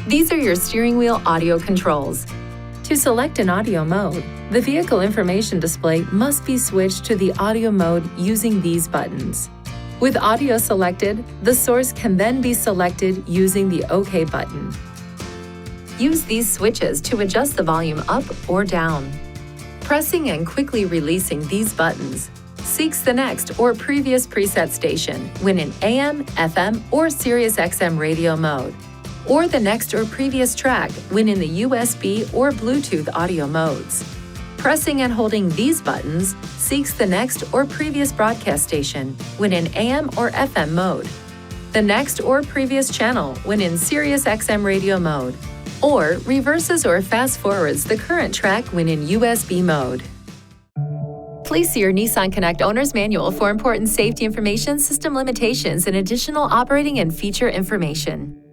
These are your steering wheel audio controls. To select an audio mode, the vehicle information display must be switched to the audio mode using these buttons. With audio selected, the source can then be selected using the OK button. Use these switches to adjust the volume up or down. Pressing and quickly releasing these buttons seeks the next or previous preset station when in AM, FM, or Sirius XM radio mode, or the next or previous track when in the USB or Bluetooth audio modes. Pressing and holding these buttons seeks the next or previous broadcast station when in AM or FM mode, the next or previous channel when in Sirius XM radio mode, or reverses or fast forwards the current track when in USB mode. Please see your Nissan Connect Owner's Manual for important safety information, system limitations, and additional operating and feature information.